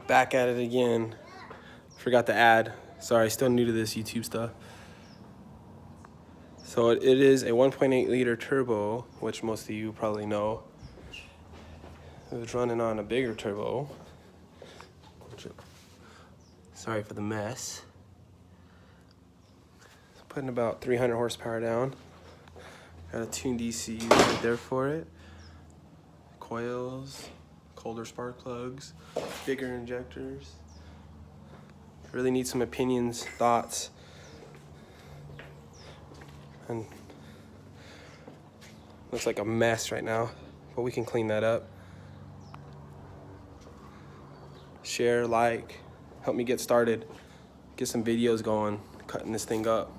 Back at it again. Forgot to add. Sorry, still new to this YouTube stuff. So it is a 1.8 liter turbo, which most of you probably know. It was running on a bigger turbo. Sorry for the mess. Putting about 300 horsepower down. Got a tuned ECU right there for it. Coils, colder spark plugs, bigger injectors. Really need some opinions, thoughts. And looks like a mess right now, but we can clean that up. Share, like, help me get started. Get some videos going, cutting this thing up.